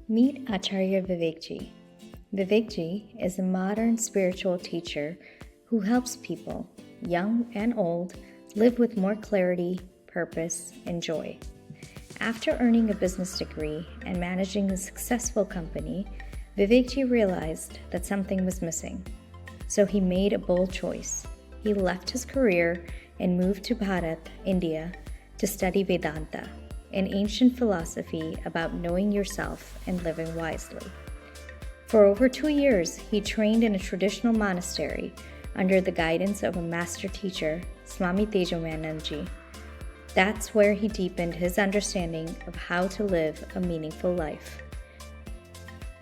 Meet Acharya Vivekji. Vivekji is a modern spiritual teacher who helps people, young and old, live with more clarity, purpose, and joy. After earning a business degree and managing a successful company, Vivekji realized that something was missing. So he made a bold choice. He left his career and moved to Bharat, India, to study Vedanta, an ancient philosophy about knowing yourself and living wisely. For over 2 years, he trained in a traditional monastery under the guidance of a master teacher, Swami Tejomanandji. That's where he deepened his understanding of how to live a meaningful life.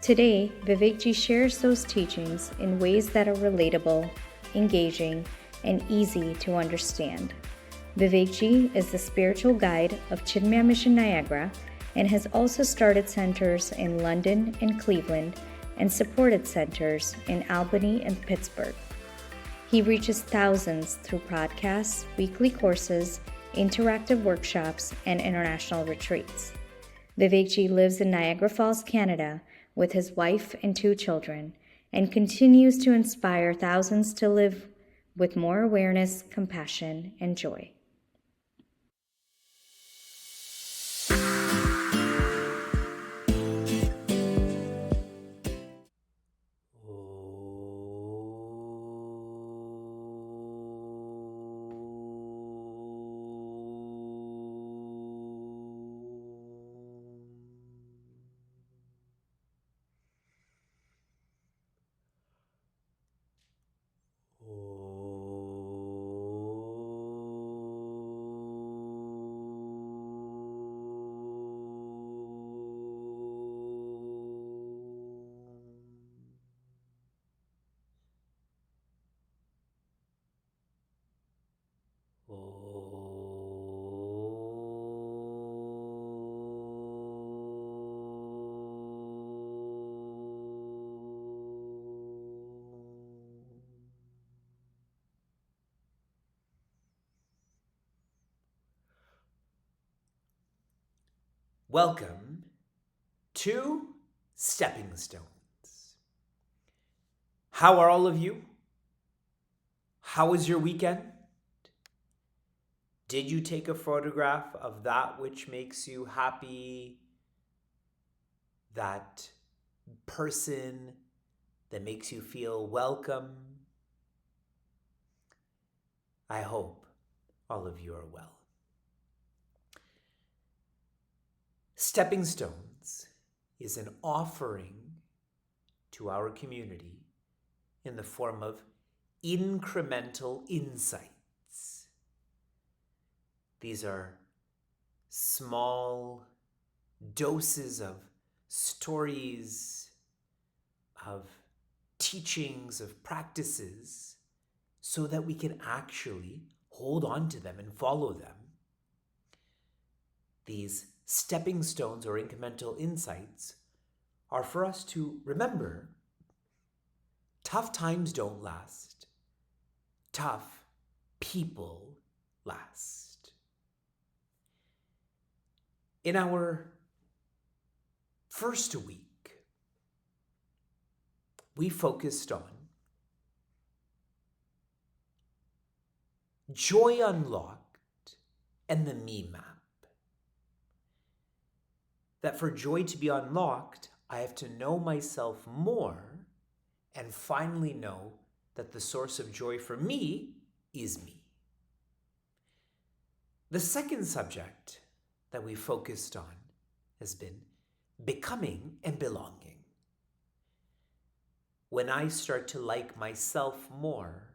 Today, Vivekji shares those teachings in ways that are relatable, engaging, and easy to understand. Vivekji is the spiritual guide of Chinmaya Mission Niagara and has also started centers in London and Cleveland and supported centers in Albany and Pittsburgh. He reaches thousands through podcasts, weekly courses, interactive workshops, and international retreats. Vivekji lives in Niagara Falls, Canada, with his wife and 2 children, and continues to inspire thousands to live with more awareness, compassion, and joy. Welcome to Stepping Stones. How are all of you? How was your weekend? Did you take a photograph of that which makes you happy? That person that makes you feel welcome? I hope all of you are well. Stepping Stones is an offering to our community in the form of incremental insights. These are small doses of stories, of teachings, of practices, so that we can actually hold on to them and follow them. These stepping stones or incremental insights are for us to remember tough times don't last. Tough people last. In our first week, we focused on Joy Unlocked and the Me Map. That for joy to be unlocked, I have to know myself more and finally know that the source of joy for me is me. The second subject that we focused on has been becoming and belonging. When I start to like myself more,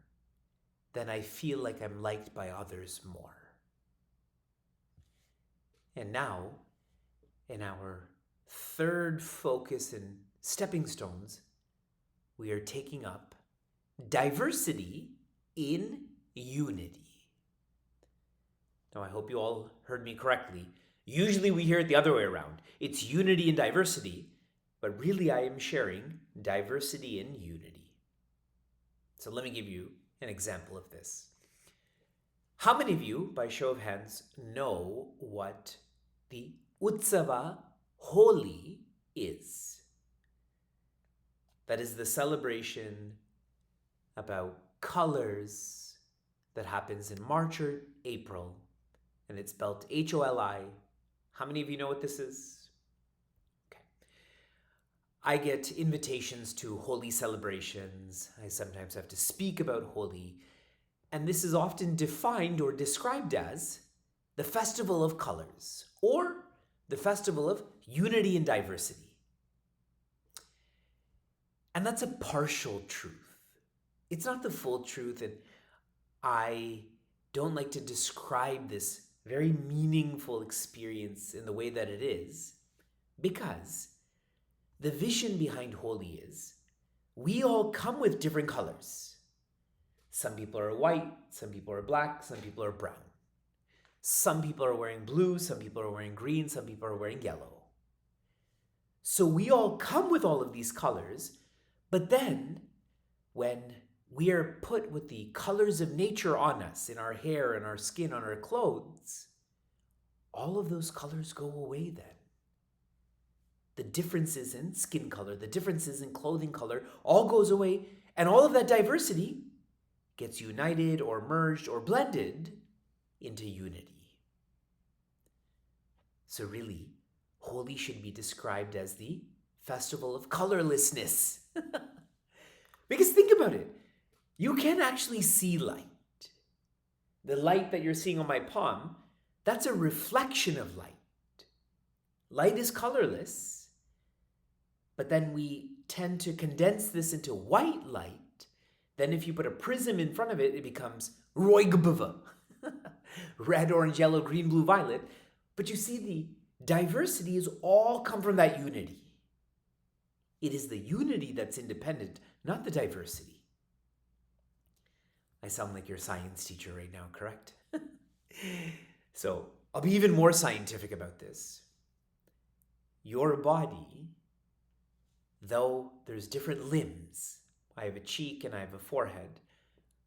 then I feel like I'm liked by others more. And now, in our third focus in Stepping Stones, we are taking up diversity in unity. Now, I hope you all heard me correctly. Usually we hear it the other way around. It's unity and diversity, but really I am sharing diversity in unity. So let me give you an example of this. How many of you, by show of hands, know what the Utsava Holi is. That is the celebration about colors that happens in March or April, and it's spelled Holi. How many of you know what this is? Okay. I get invitations to Holi celebrations. I sometimes have to speak about Holi, and this is often defined or described as the Festival of Colors or the Festival of Unity and Diversity. And that's a partial truth. It's not the full truth, and I don't like to describe this very meaningful experience in the way that it is, because the vision behind Holi is we all come with different colors. Some people are white, some people are black, some people are brown. Some people are wearing blue, some people are wearing green, some people are wearing yellow. So we all come with all of these colors, but then when we are put with the colors of nature on us, in our hair, in our skin, on our clothes, all of those colors go away then. The differences in skin color, the differences in clothing color, all goes away, and all of that diversity gets united or merged or blended into unity. So really, Holi should be described as the festival of colorlessness. Because think about it. You can actually see light. The light that you're seeing on my palm, that's a reflection of light. Light is colorless, but then we tend to condense this into white light. Then if you put a prism in front of it, it becomes roigbava. Red, orange, yellow, green, blue, violet. But you see, the diversity is all come from that unity. It is the unity that's independent, not the diversity. I sound like your science teacher right now, correct? So I'll be even more scientific about this. Your body, though there's different limbs, I have a cheek and I have a forehead,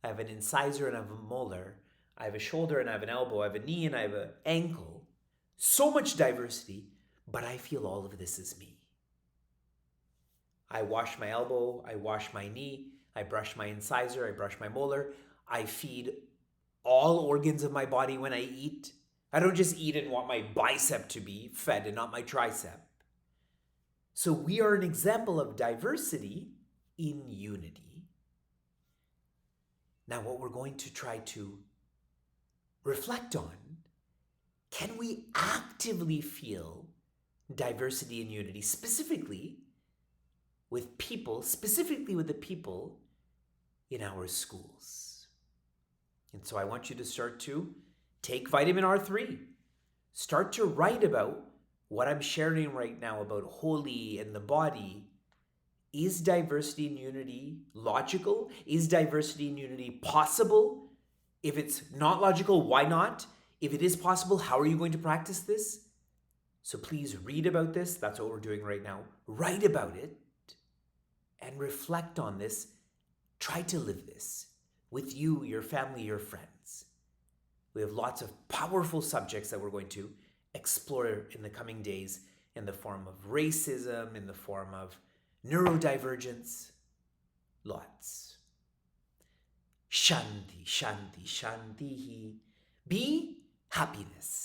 I have an incisor and I have a molar, I have a shoulder and I have an elbow, I have a knee and I have an ankle, so much diversity, but I feel all of this is me. I wash my elbow, I wash my knee, I brush my incisor, I brush my molar, I feed all organs of my body when I eat. I don't just eat and want my bicep to be fed and not my tricep. So we are an example of diversity in unity. Now what we're going to try to reflect on, can we actively feel diversity and unity, specifically with people, specifically with the people in our schools? And so I want you to start to take vitamin R3. Start to write about what I'm sharing right now about Holi and the body. Is diversity and unity logical? Is diversity and unity possible? If it's not logical, why not? If it is possible, how are you going to practice this? So please read about this. That's what we're doing right now. Write about it and reflect on this. Try to live this with you, your family, your friends. We have lots of powerful subjects that we're going to explore in the coming days in the form of racism, in the form of neurodivergence. Lots. Shanti, shanti, shantihi. Be happiness.